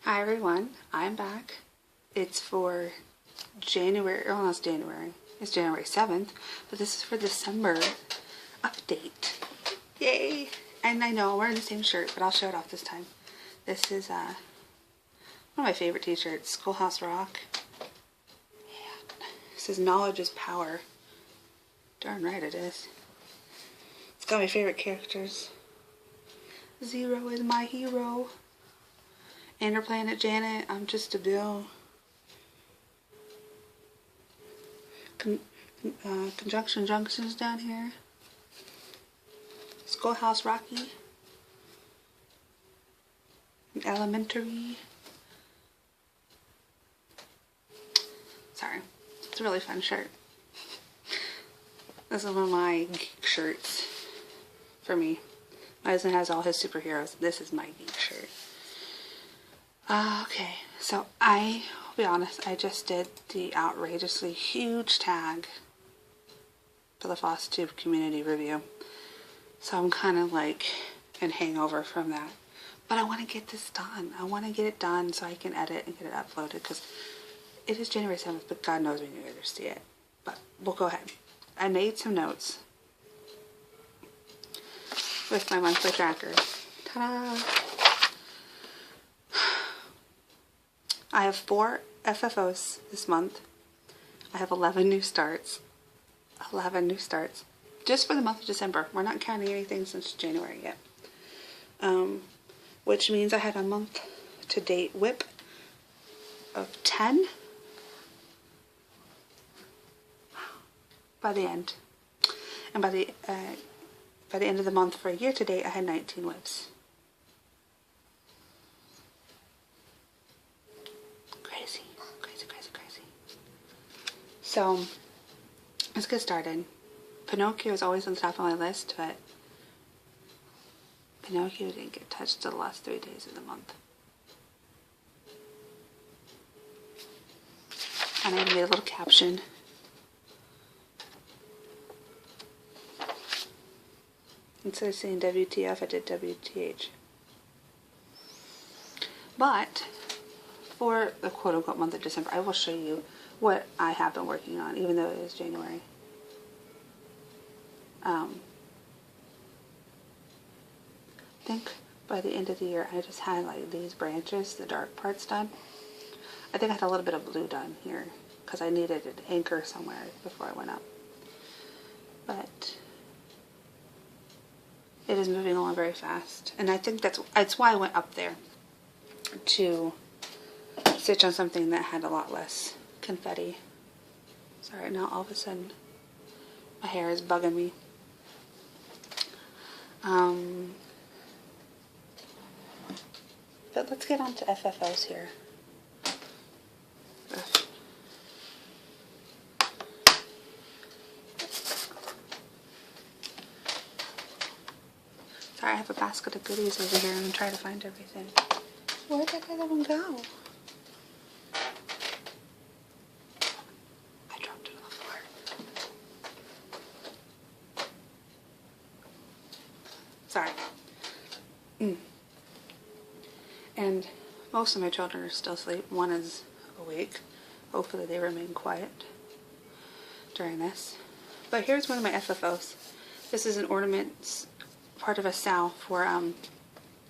Hi everyone, I'm back. It's for January, well, it's January. It's January 7th, but this is for December update. Yay! And I know I'm wearing the same shirt, but I'll show it off this time. This is one of my favorite t-shirts, Schoolhouse Rock. Yeah. It says knowledge is power. Darn right it is. It's got my favorite characters. Zero is my hero. Interplanet Janet, I'm just a Bill. Conjunction Junctions down here. Schoolhouse Rocky. Elementary. Sorry, it's a really fun shirt. This is one of my geek shirts for me. My husband has all his superheroes. This is my geek shirt. Okay, so I'll be honest, I just did the outrageously huge tag for the FossTube community review. So I'm kind of like in hangover from that. But I want to get this done. I want to get it done so I can edit and get it uploaded because it is January 7th, but God knows when you guys see it. But we'll go ahead. I made some notes with my monthly tracker. Ta-da! I have 4 FFOs this month. I have 11 new starts. 11 new starts. Just for the month of December. We're not counting anything since January yet. Which means I had a month to date whip of 10 by the end. And by the end of the month for a year to date, I had 19 whips. So, let's get started. Pinocchio is always on the top of my list, but Pinocchio didn't get touched the last 3 days of the month. And I made a little caption. Instead of saying WTF, I did WTH. But, for the quote-unquote month of December, I will show you what I have been working on, even though it is January. I think by the end of the year I just had like these branches, the dark parts done. I think I had a little bit of blue done here because I needed an anchor somewhere before I went up. But it is moving along very fast, and I think that's why I went up there to stitch on something that had a lot less confetti. Sorry, now all of a sudden my hair is bugging me. But let's get on to FFOs here. Ugh. Sorry, I have a basket of goodies over here and I'm trying to find everything. Where did that other one go? Sorry. And most of my children are still asleep. One is awake. Hopefully they remain quiet during this. But here's one of my FFOs. This is an ornament, part of a SAL for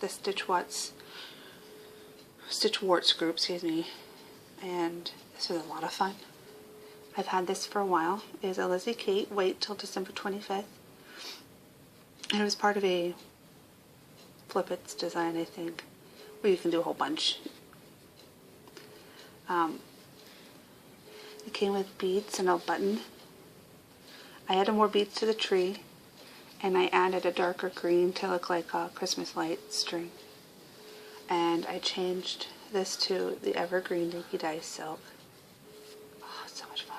the Stitch Warts group, excuse me. And this was a lot of fun. I've had this for a while. It is a Lizzie Kate. Wait till December 25th. And it was part of a Flip It's design, I think, where you can do a whole bunch. It came with beads and a button. I added more beads to the tree, and I added a darker green to look like a Christmas light string. And I changed this to the evergreen Dinky Dice silk. Oh, it's so much fun.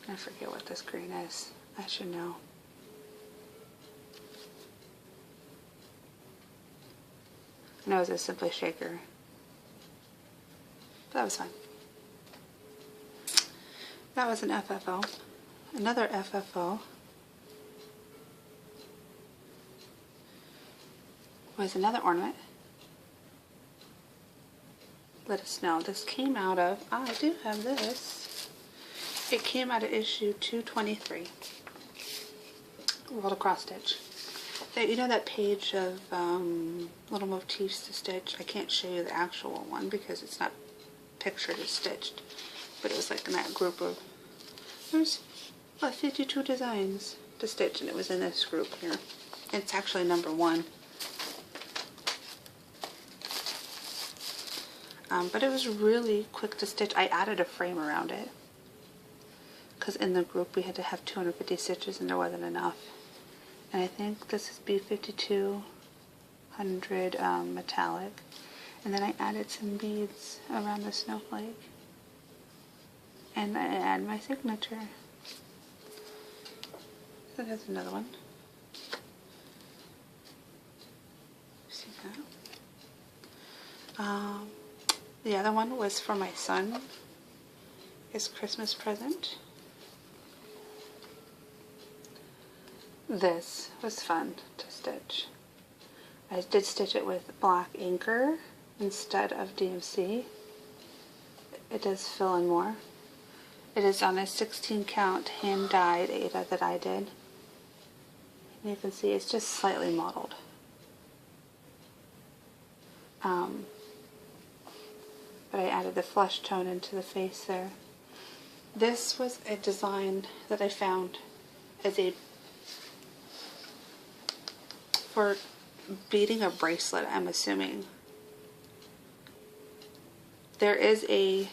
I forget what this green is. I should know. I know it was a Simply Shaker. But that was fun. That was an FFO. another FFO was another ornament. Let us know. This came out of, I do have this. It came out of issue 223. World of Cross Stitch. You know that page of little motifs to stitch? I can't show you the actual one because it's not pictured as stitched. But it was like in that group of, there's 52 designs to stitch, and it was in this group here. It's actually number 1. But it was really quick to stitch. I added a frame around it because in the group we had to have 250 stitches and there wasn't enough. And I think this is B5200 metallic. And then I added some beads around the snowflake. And I add my signature. So there's another one. See that? The other one was for my son, his Christmas present. This was fun to stitch. I did stitch it with black inker instead of DMC. It does fill in more. It is on a 16 count hand dyed Ada that I did. And you can see it's just slightly mottled. But I added the flesh tone into the face there. This was a design that I found as for beading a bracelet, I'm assuming. There is a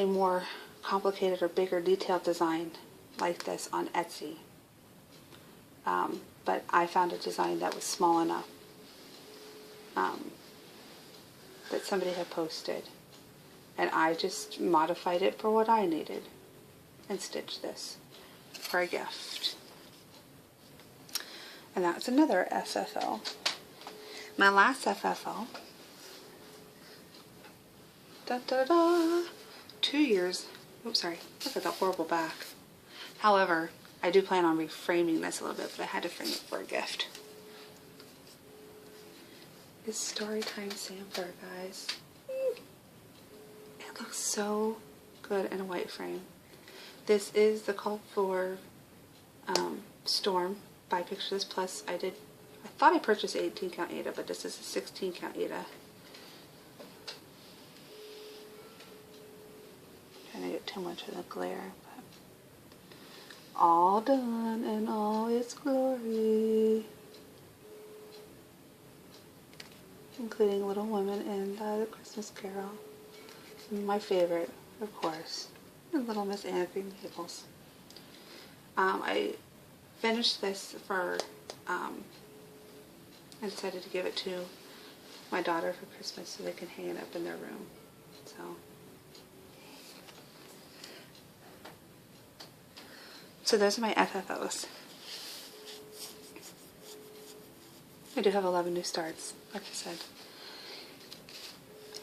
more complicated or bigger detailed design like this on Etsy. But I found a design that was small enough that somebody had posted, and I just modified it for what I needed and stitched this for a gift. And that's another FFO. My last FFO, 2 years, oops sorry, look at the horrible back. However, I do plan on reframing this a little bit, but I had to frame it for a gift. It's Storytime Sampler, guys. It looks so good in a white frame. This is the Call for Storm by Picture This Plus. I thought I purchased 18 count Ada, but this is a 16 count Ada. Trying to get too much of the glare, but all done in all its glory. Including Little Women and the Christmas Carol. My favorite, of course, Little Miss Anna Green Gables. I finished this for, I decided to give it to my daughter for Christmas so they can hang it up in their room. So those are my FFOs. I do have 11 new starts, like I said.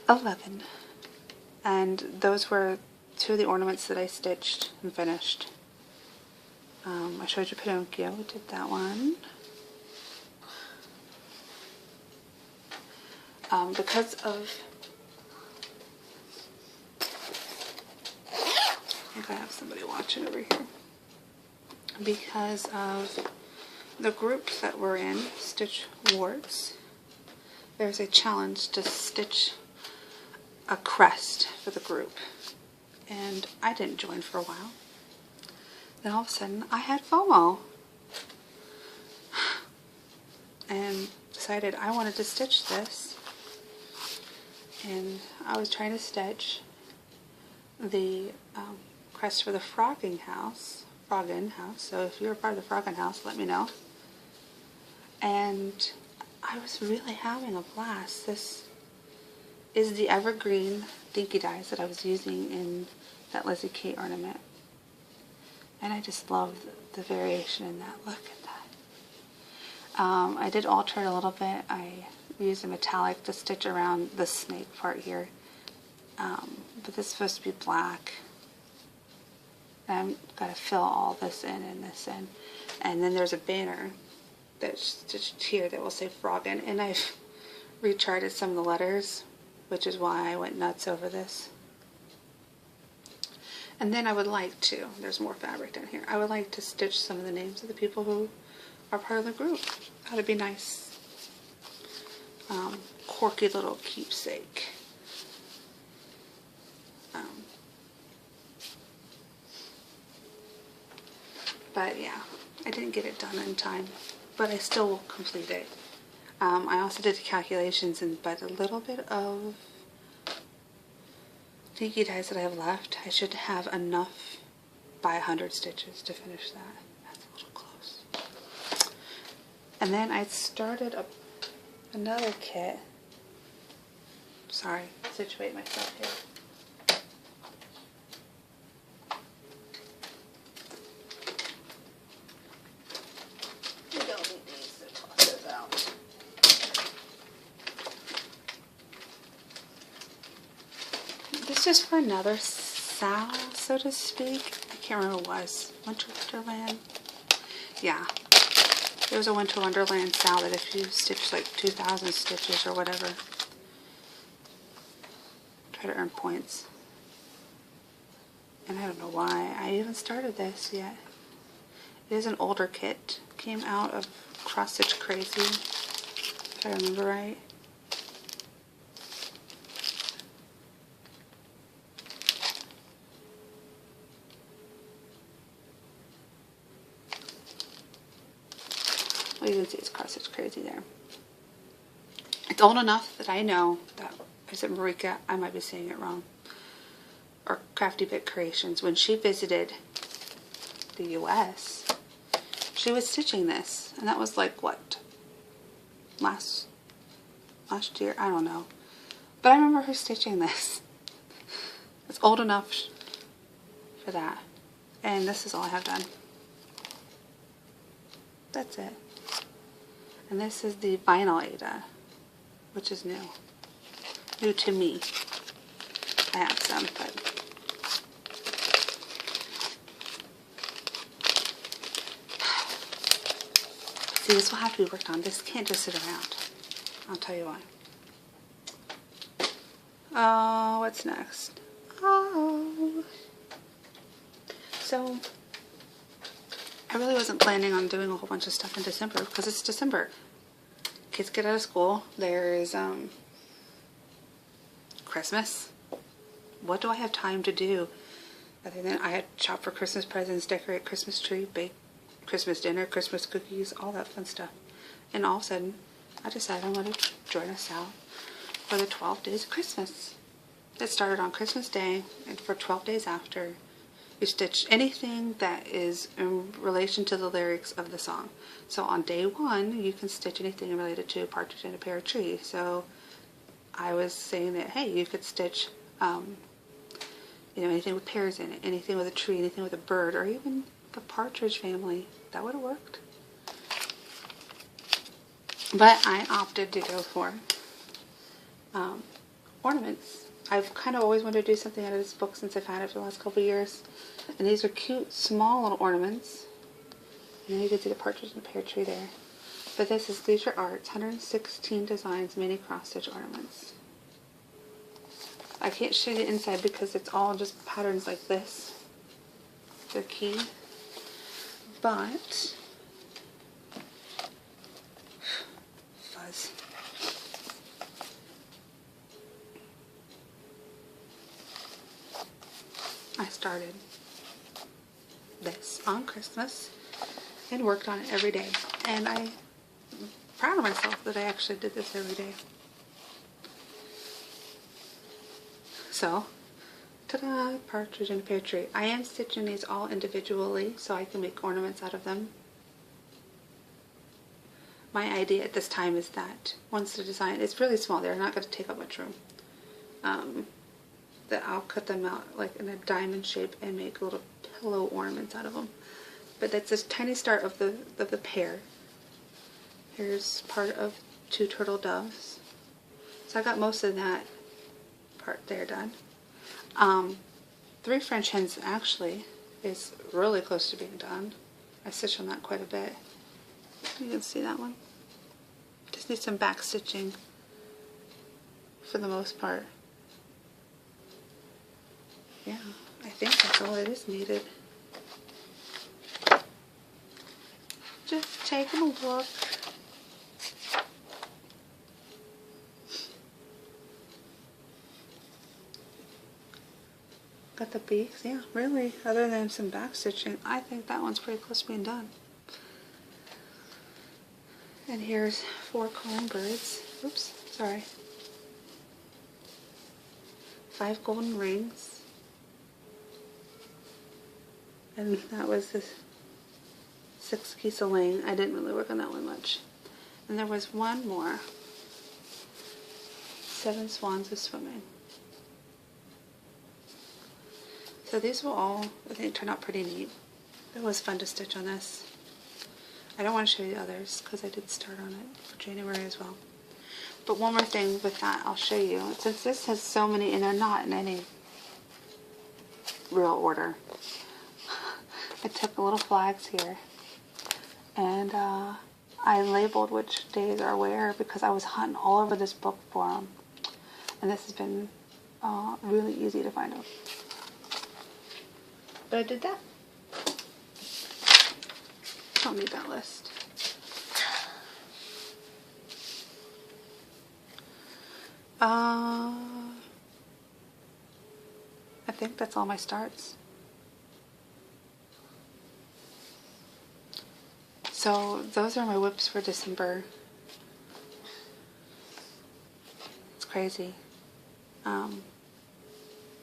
11. And those were 2 of the ornaments that I stitched and finished. I showed you Pinocchio, we did that one. Because of, I think I have somebody watching over here. Because of the groups that we're in, Stitch Wars, there's a challenge to stitch a crest for the group. And I didn't join for a while. Then all of a sudden I had FOMO. And decided I wanted to stitch this. And I was trying to stitch the crest for the Froggin House. So if you're a part of the Froggin House, let me know. And I was really having a blast. This is the evergreen dinky dies that I was using in that Lizzie Kate ornament. And I just love the variation in that. Look at that. I did alter it a little bit. I used a metallic to stitch around the snake part here. But this is supposed to be black. I've got to fill all this in and this in. And then there's a banner that's stitched here that will say Froggen, and I've recharted some of the letters, which is why I went nuts over this. And then I would like to, there's more fabric down here, I would like to stitch some of the names of the people who are part of the group. That would be nice. Quirky little keepsake. But yeah, I didn't get it done in time, but I still will complete it. I also did the calculations, and by the little bit of dinky ties that I have left, I should have enough by 100 stitches to finish that. That's a little close. And then I started another kit. Sorry, situate myself here. This is for another SAL, so to speak. I can't remember what it was. Winter Wonderland? Yeah. There was a Winter Wonderland SAL that if you stitch like 2,000 stitches or whatever, try to earn points. And I don't know why I even started this yet. It is an older kit. Came out of Cross Stitch Crazy, if I remember right. Well, you can see it's Cross Stitch Crazy there. It's old enough that I know that, is it Marika? I might be saying it wrong. Or Crafty Bit Creations. When she visited the US, she was stitching this. And that was like, what? Last year? I don't know. But I remember her stitching this. It's old enough for that. And this is all I have done. That's it. And this is the vinyl Ada, which is new. New to me. I have some, but see, this will have to be worked on. This can't just sit around. I'll tell you why. Oh, what's next? Oh. So, I really wasn't planning on doing a whole bunch of stuff in December because it's December. Kids get out of school. There's Christmas. What do I have time to do other than I had to shop for Christmas presents, decorate Christmas tree, bake Christmas dinner, Christmas cookies, all that fun stuff. And all of a sudden, I decided I'm going to join a SAL for the 12 days of Christmas. It started on Christmas Day, and for 12 days after, you stitch anything that is in relation to the lyrics of the song. So on day 1, you can stitch anything related to a partridge in a pear tree. So I was saying that, hey, you could stitch, you know, anything with pears in it, anything with a tree, anything with a bird, or even the partridge family. That would have worked. But I opted to go for ornaments. I've kind of always wanted to do something out of this book since I've had it for the last couple of years. And these are cute, small little ornaments. And you can see the partridge and the pear tree there. But these are arts, 116 designs, mini cross-stitch ornaments. I can't show you the inside because it's all just patterns like this. They're key. But fuzz. I started this on Christmas and worked on it every day. And I'm proud of myself that I actually did this every day. So, ta-da, partridge and pear tree. I am stitching these all individually so I can make ornaments out of them. My idea at this time is that once the design is really small, they're not going to take up much room. That I'll cut them out like in a diamond shape and make little pillow ornaments out of them. But that's a tiny start of the pear. Here's part of 2 turtle doves. So I got most of that part there done. 3 French hens actually, is really close to being done. I stitched on that quite a bit. You can see that one. Just need some back stitching for the most part. Yeah, I think that's all it is needed. Just taking a look. Got the beaks, yeah, really, other than some back stitching, I think that one's pretty close to being done. And here's 4 calling birds. Oops, sorry. 5 golden rings. And that was the 6 geese a laying. I didn't really work on that one much. And there was one more. 7 swans a swimming. So these will all, I think, turn out pretty neat. It was fun to stitch on this. I don't want to show you the others because I did start on it for January as well. But one more thing with that I'll show you. Since this has so many, and they're not in any real order, I took the little flags here and I labeled which days are where because I was hunting all over this book for them. And this has been really easy to find them. But I did that. Don't need that list. I think that's all my starts. So those are my whips for December. It's crazy.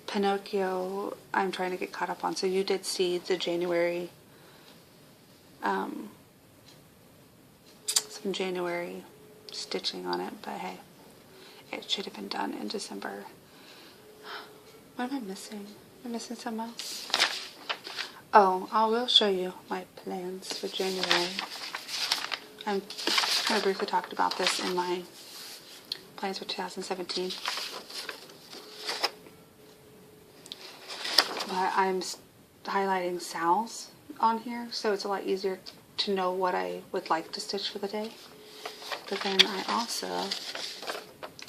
Pinocchio, I'm trying to get caught up on. So you did see the January, some January stitching on it, but hey, it should have been done in December. What am I missing? Am I missing something else? Oh, I will show you my plans for January. I'm kind of briefly talked about this in my plans for 2017. But I'm highlighting SALs on here, so it's a lot easier to know what I would like to stitch for the day. But then I also,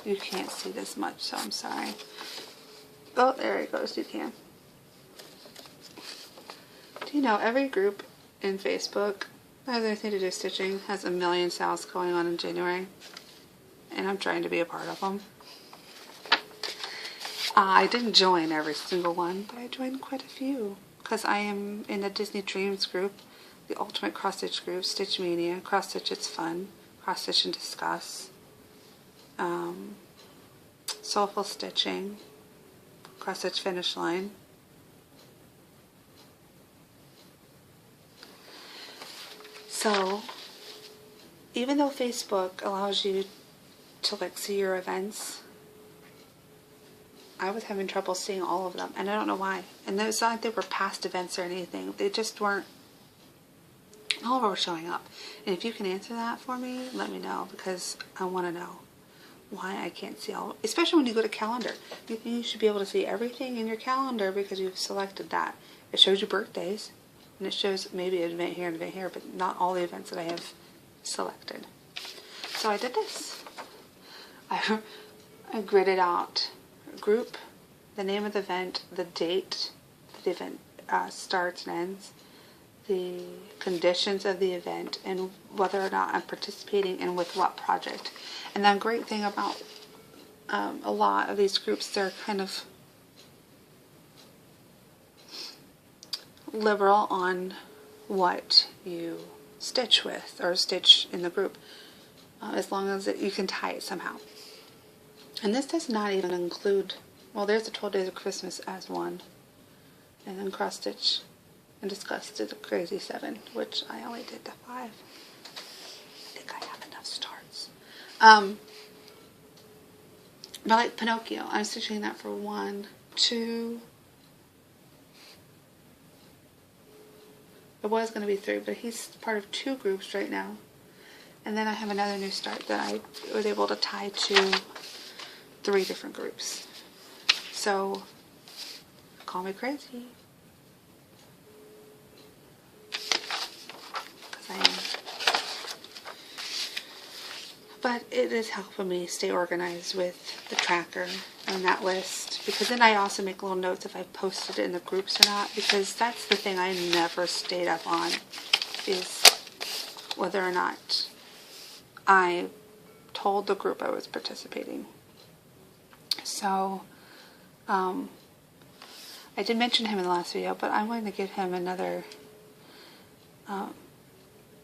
you can't see this much, so I'm sorry. Oh, there it goes, you can. Do you know every group in Facebook that has anything to do with stitching has a million SALs going on in January? And I'm trying to be a part of them. I didn't join every single one, but I joined quite a few. Because I am in the Disney Dreams group, the Ultimate Cross Stitch group, Stitch Mania, Cross Stitch It's Fun, Cross Stitch and Discuss, Soulful Stitching, Cross Stitch Finish Line. So, even though Facebook allows you to like see your events, I was having trouble seeing all of them, and I don't know why. And it's not like they were past events or anything. They just weren't, all of them were showing up. And if you can answer that for me, let me know, because I want to know why I can't see all, especially when you go to calendar. You should be able to see everything in your calendar because you've selected that. It shows you birthdays, and it shows maybe an event here and an event here, but not all the events that I have selected. So I did this. I gridded out group, the name of the event, the date that the event starts and ends, the conditions of the event, and whether or not I'm participating and with what project. And the great thing about a lot of these groups, they're kind of liberal on what you stitch with or stitch in the group, as long as you can tie it somehow. And this does not even include, well, there's the 12 Days of Christmas as one, and then Cross Stitch and Discuss did the Crazy 7, which I only did the 5. I think I have enough starts. But like Pinocchio, I'm stitching that for 1, 2. It was going to be 3, but he's part of 2 groups right now. And then I have another new start that I was able to tie to 3 different groups. So, call me crazy. But it is helping me stay organized with the tracker and that list, because then I also make little notes if I posted it in the groups or not, because that's the thing I never stayed up on, is whether or not I told the group I was participating. So I did mention him in the last video, but I'm going to give him another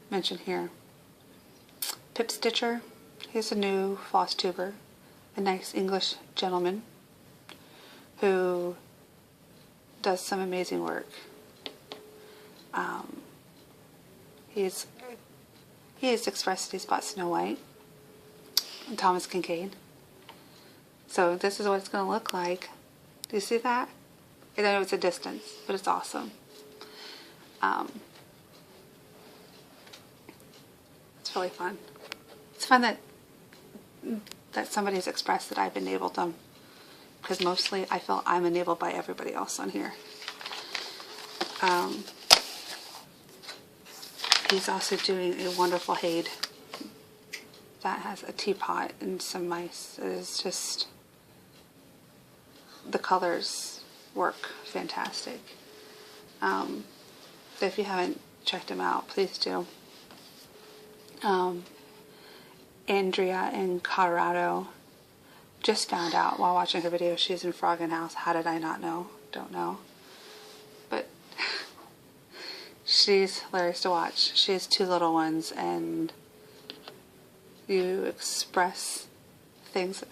mention here. Pip Stitcher, he's a new floss tuber, a nice English gentleman who does some amazing work. He has expressed that he's bought Snow White and Thomas Kincaid. So this is what it's going to look like. Do you see that? I know it's a distance, but it's awesome. It's really fun. It's fun that somebody's expressed that I've enabled them, because mostly I feel I'm enabled by everybody else on here. He's also doing a wonderful Hade that has a teapot and some mice. It is just, the colors work fantastic. So if you haven't checked him out, please do. Andrea in Colorado just found out while watching her video she's in Froggin House. How did I not know? Don't know. But she's hilarious to watch. She has 2 little ones, and you express things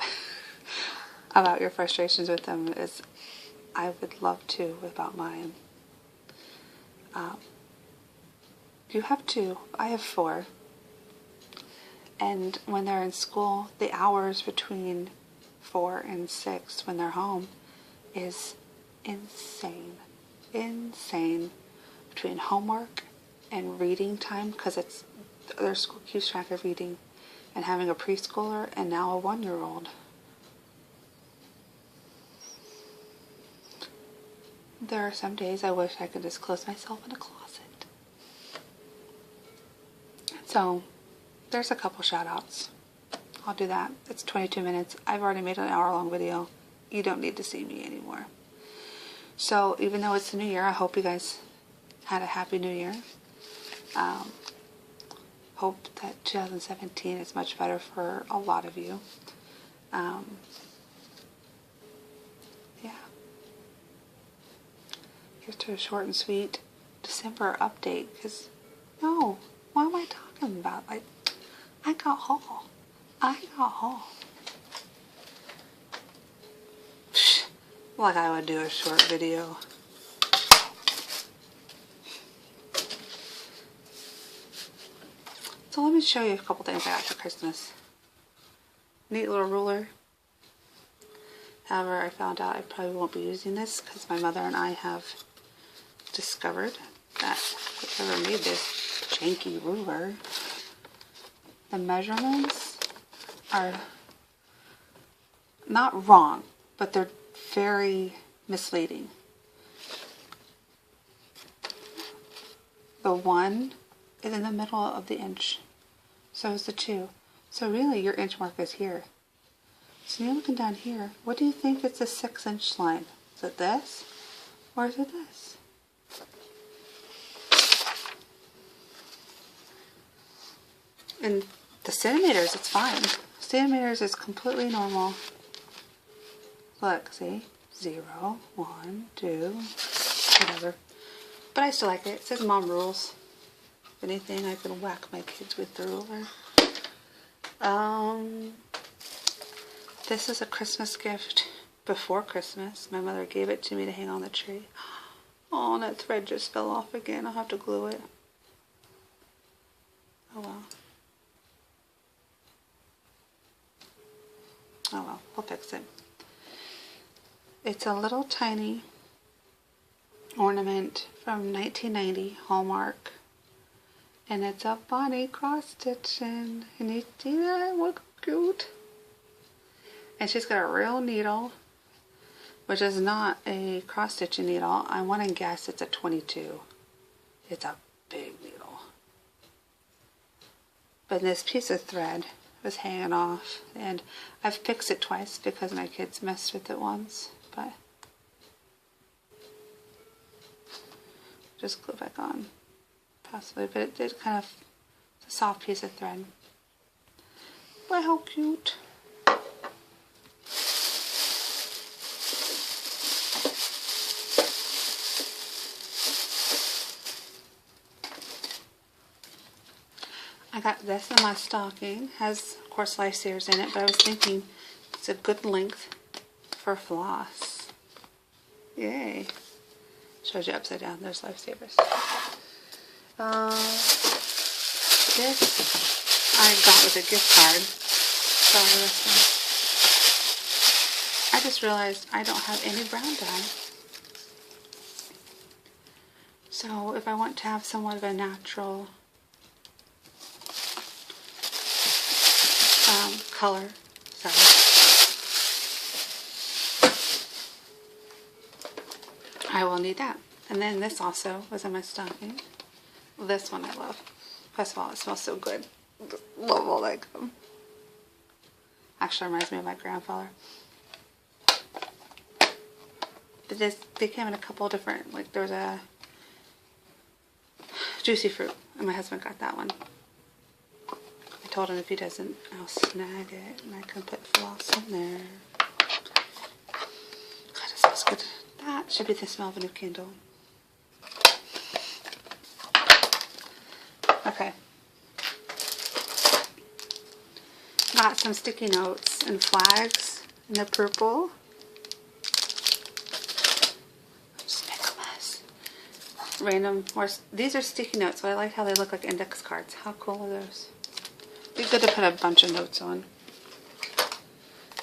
about your frustrations with them as I would love to about mine. You have 2. I have 4. And when they're in school, the hours between 4 and 6 when they're home is insane. Insane. Between homework and reading time, because it's their school keeps track of reading, and having a preschooler and now a 1-year-old. There are some days I wish I could just close myself in a closet. So there's a couple shout outs. I'll do that. It's 22 minutes. I've already made an hour-long video. You don't need to see me anymore. So even though it's the new year, I hope you guys had a happy new year. Hope that 2017 is much better for a lot of you. Yeah. Here's to a short and sweet December update. Because, no, what am I talking about? I got haul. Like I would do a short video. So let me show you a couple things I got for Christmas. Neat little ruler. However, I found out I probably won't be using this because my mother and I have discovered that whoever made this janky ruler, the measurements are not wrong, but they're very misleading. The 1 is in the middle of the inch. So is the 2. So really your inch mark is here. So you're looking down here. What do you think is the 6-inch line? Is it this? Or is it this? And the centimeters, it's fine. Centimeters is completely normal. Look, see? 0, 1, 2, whatever. But I still like it. It says Mom Rules. If anything, I can whack my kids with the ruler. This is a Christmas gift before Christmas. My mother gave it to me to hang on the tree. Oh, and that thread just fell off again. I'll have to glue it. Oh well. Oh well, we'll fix it. It's a little tiny ornament from 1990, Hallmark. And it's a bunny cross-stitching. And you see that? Look cute. And she's got a real needle, which is not a cross-stitching needle. I want to guess it's a 22. It's a big needle. But this piece of thread was hanging off, and I've fixed it twice because my kids messed with it once, but just glue back on, possibly, but it did kind of, it's a soft piece of thread. But how cute. I got this in my stocking. Has, of course, lifesavers in it, but I was thinking it's a good length for floss. Yay. Shows you upside down. There's lifesavers. This I got with a gift card. Sorry, this one. I just realized I don't have any brown dye. So if I want to have somewhat of a natural color, I will need that. And then this also was in my stocking. This one I love. First of all, it smells so good. Love all that gum. Actually reminds me of my grandfather. But they came in a couple different, like there was a juicy fruit, and my husband got that one. I told him if he doesn't, I'll snag it, and I can put floss in there. God, it smells good. That should be the smell of a new candle. Okay. Got some sticky notes and flags in the purple. Just make a mess. Random, these are sticky notes, so I like how they look like index cards. How cool are those? Be good to put a bunch of notes on.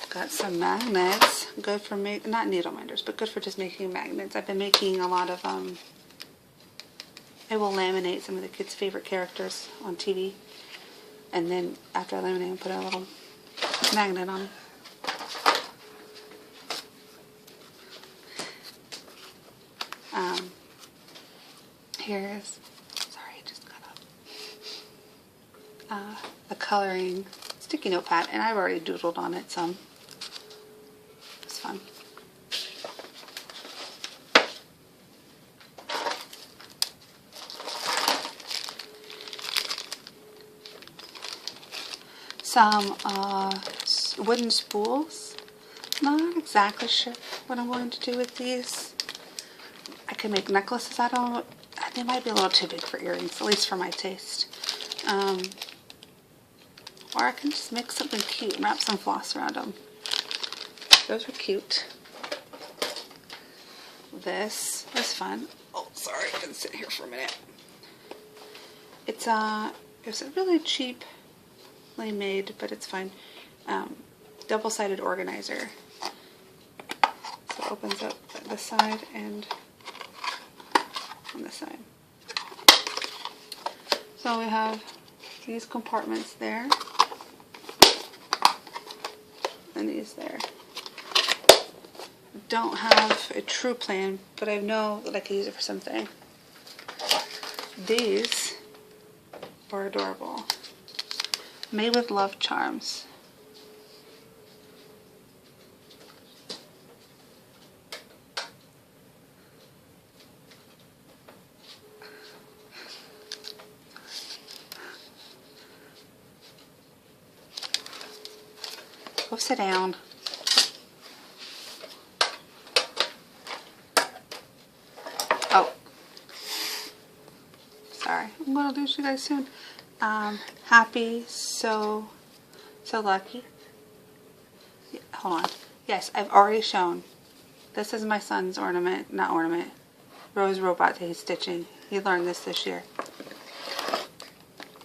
Got some magnets, good for not needle minders, but good for just making magnets. I've been making a lot of, I will laminate some of the kids' favorite characters on TV, and then after I laminate them, put a little magnet on them. Here's, sorry, I just got up, the coloring sticky note pad, and I've already doodled on it some. It's fun. Some wooden spools. Not exactly sure what I'm going to do with these. I can make necklaces out of them. They might be a little too big for earrings, at least for my taste. Or I can just make something cute and wrap some floss around them. Those are cute. This is fun. Oh, sorry, I can sit here for a minute. It's a really cheaply made, but it's fine. Double-sided organizer. So it opens up this side and on this side. So we have these compartments there, and these there. Don't have a true plan, but I know that I could use it for something. These are adorable. Made with love charms. Go sit down. Oh. Sorry. I'm going to lose you guys soon. Happy, so lucky. Yeah, hold on. Yes, I've already shown. This is my son's ornament, not ornament, Rose robot that he's stitching. He learned this year.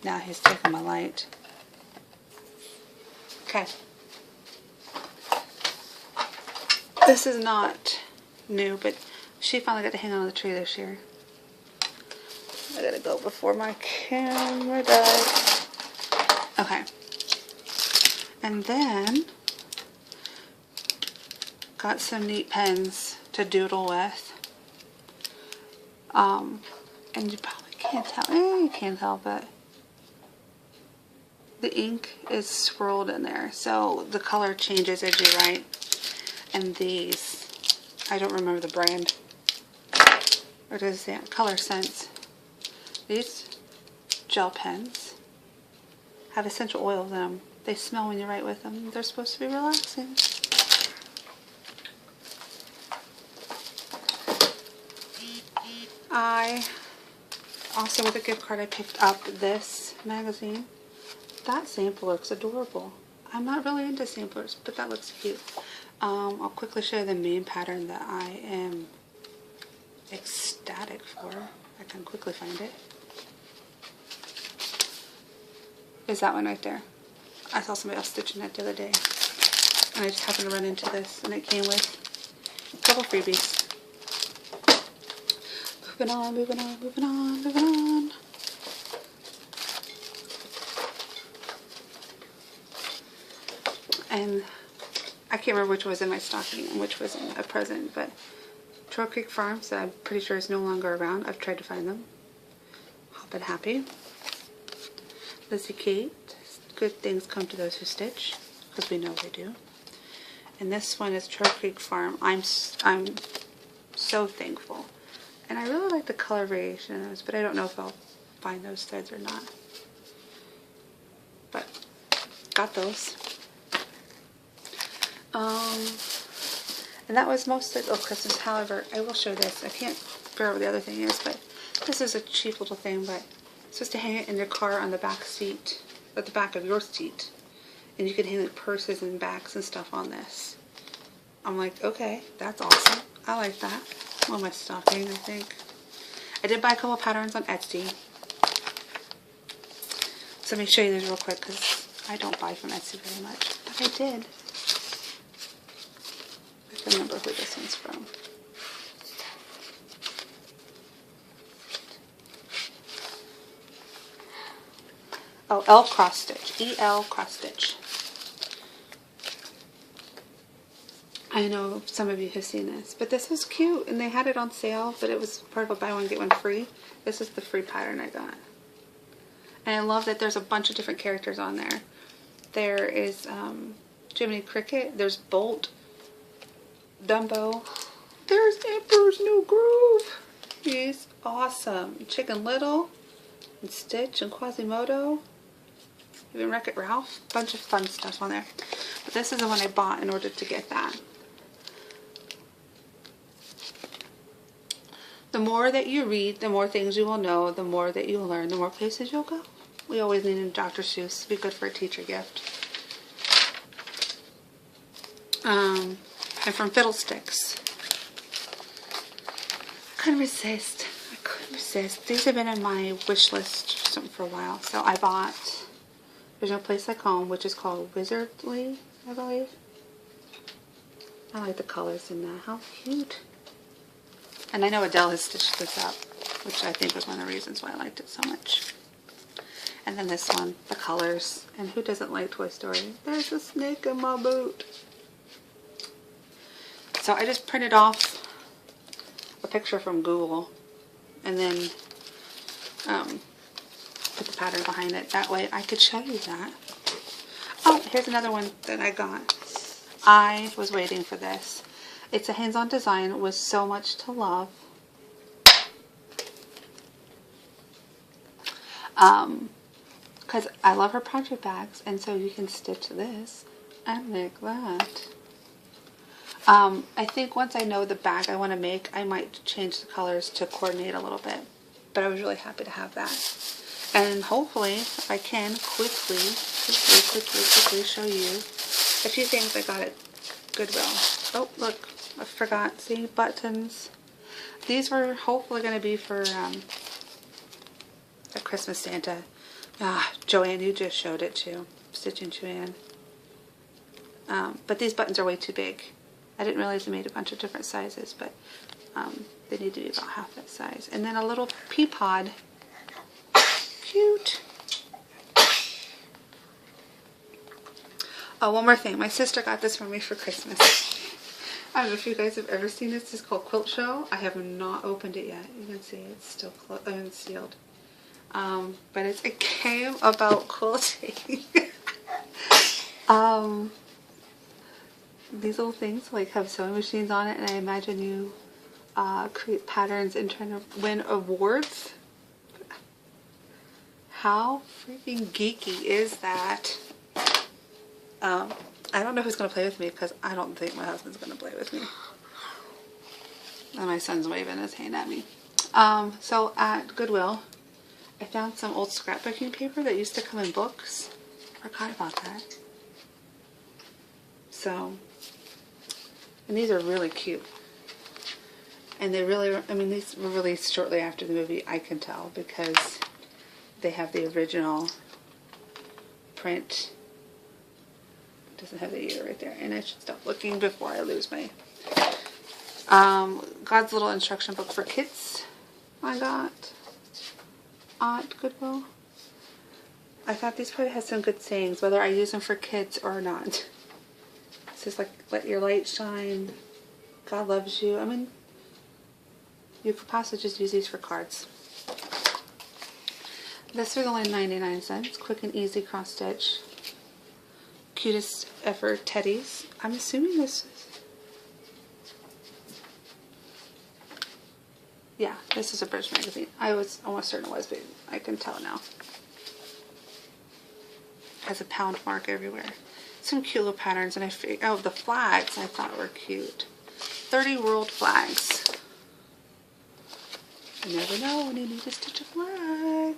Now he's taking my light. Okay. This is not new, but she finally got to hang on the tree this year. I gotta go before my camera dies. Okay. And then got some neat pens to doodle with. And you probably can't tell. You can tell, but the ink is swirled in there, so the color changes as you write. And these, I don't remember the brand. What is that? Color Sense. These gel pens have essential oils in them. They smell when you write with them. They're supposed to be relaxing. I also, with a gift card, I picked up this magazine. That sampler looks adorable. I'm not really into samplers, but that looks cute. I'll quickly show you the main pattern that I am ecstatic for. I can quickly find it. Is that one right there. I saw somebody else stitching that the other day. And I just happened to run into this, and it came with a couple freebies. Moving on, moving on, moving on, moving on. And I can't remember which was in my stocking and which was in a present, but Trail Creek Farms, that I'm pretty sure is no longer around. I've tried to find them. Hope and Happy. Lizzie Kate. Good things come to those who stitch, because we know they do. And this one is Trail Creek Farm. I'm so thankful. And I really like the color variation in those, but I don't know if I'll find those threads or not. But got those. And that was mostly Christmas. However, I will show this. I can't figure out what the other thing is, but this is a cheap little thing, but it's supposed to hang it in your car on the back seat, at the back of your seat. And you can hang like purses and bags and stuff on this. I'm like, okay, that's awesome. I like that. On my stocking, I think. I did buy a couple patterns on Etsy. So let me show you these real quick, because I don't buy from Etsy very much. But I did. I can remember who this one's from. Oh, L Cross Stitch. E-L Cross Stitch. I know some of you have seen this, but this was cute, and they had it on sale, but it was part of a buy one get one free. This is the free pattern I got. And I love that there's a bunch of different characters on there. There is Jiminy Cricket, there's Bolt, Dumbo, there's Emperor's New Groove. He's awesome. Chicken Little, and Stitch, and Quasimodo, even Wreck-It Ralph. Bunch of fun stuff on there. But this is the one I bought in order to get that. The more that you read, the more things you will know, the more that you will learn, the more places you'll go. We always need a Dr. Seuss. Be good for a teacher gift. And from Fiddlesticks. I couldn't resist. I couldn't resist. These have been in my wish list for a while. So I bought There's No Place Like Home, which is called Wizardly, I believe. I like the colors in that. How cute. And I know Adele has stitched this up, which I think was one of the reasons why I liked it so much. And then this one, the colors. And who doesn't like Toy Story? There's a snake in my boot. So I just printed off a picture from Google and then put the pattern behind it. That way I could show you that. Oh, here's another one that I got. I was waiting for this. It's a hands-on design with so much to love. Because I love her project bags, and so you can stitch this and make that. I think once I know the bag I want to make, I might change the colors to coordinate a little bit. But I was really happy to have that. And hopefully, if I can, quickly show you a few things I got at Goodwill. Oh, look, I forgot. See, buttons. These were hopefully going to be for the Christmas Santa. Joanne, you just showed it too. Stitching Joanne. But these buttons are way too big. I didn't realize they made a bunch of different sizes, but they need to be about half that size. And then a little pea pod. Cute. Oh, one more thing. My sister got this for me for Christmas. I don't know if you guys have ever seen this. It's called Quilt Show. I have not opened it yet. You can see it's still sealed. But it's a game about quilting. These little things like have sewing machines on it, and I imagine you create patterns and trying to win awards. How freaking geeky is that? I don't know who's going to play with me because I don't think my husband's going to play with me. And my son's waving his hand at me. So at Goodwill, I found some old scrapbooking paper that used to come in books. Forgot about that. So, and these are really cute. And they really, I mean, these were released shortly after the movie, I can tell, because they have the original print. It doesn't have the year right there. And I should stop looking before I lose my... God's Little Instruction Book for Kids I got at Goodwill. I thought these probably had some good sayings, whether I use them for kids or not. It says like, let your light shine, God loves you. I mean, you could possibly just use these for cards. This was only 99 cents. Quick and easy cross stitch. Cutest ever teddies. I'm assuming this is... Yeah, this is a British magazine. I was almost certain it was, but I can tell now. Has a pound mark everywhere. Some cute little patterns, and I figured, oh, the flags I thought were cute. 30 world flags. You never know when you need to stitch a flag.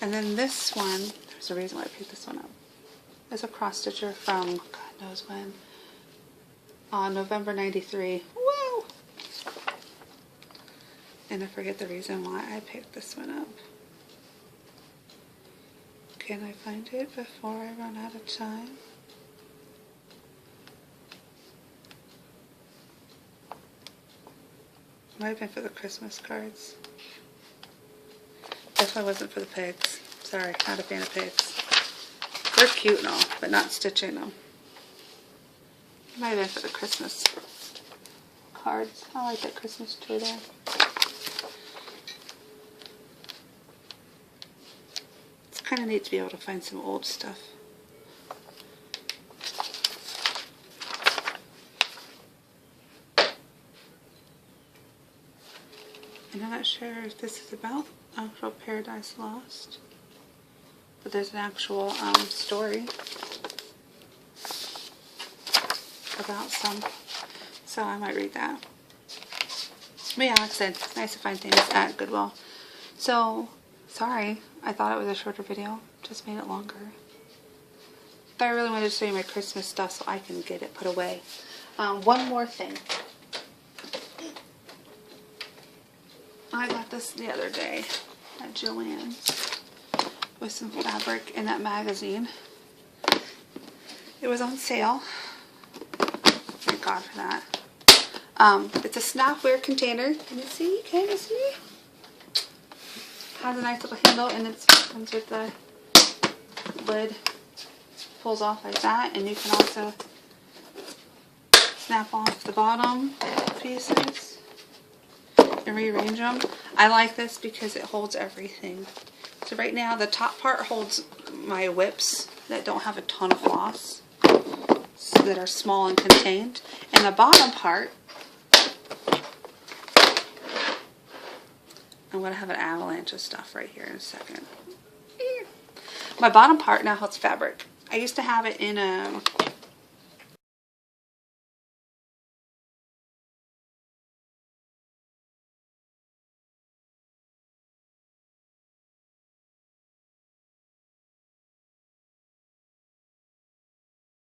And then this one, there's a reason why I picked this one up. It's a cross stitcher from God knows when. November 93. Woo! And I forget the reason why I picked this one up. Can I find it before I run out of time? Might have been for the Christmas cards. Definitely wasn't for the pigs. Sorry, not a fan of pigs. They're cute and all, but not stitching them. Might have been for the Christmas cards. I like that Christmas tree there. It's kind of neat to be able to find some old stuff. And I'm not sure if this is about actual Paradise Lost, but there's an actual story about some, so I might read that. But yeah, like I said, it's nice to find things at Goodwill. So, sorry, I thought it was a shorter video, just made it longer. But I really wanted to show you my Christmas stuff so I can get it put away. One more thing. I got this the other day at Joann's with some fabric in that magazine. It was on sale. Thank God for that. It's a snapware container. Can you see? Can you see? Has a nice little handle, and it comes with the lid. Pulls off like that, and you can also snap off the bottom pieces and rearrange them. I like this because it holds everything. So right now the top part holds my whips that don't have a ton of floss, so that are small and contained, and the bottom part, I'm going to have an avalanche of stuff right here in a second. My bottom part now holds fabric. I used to have it in a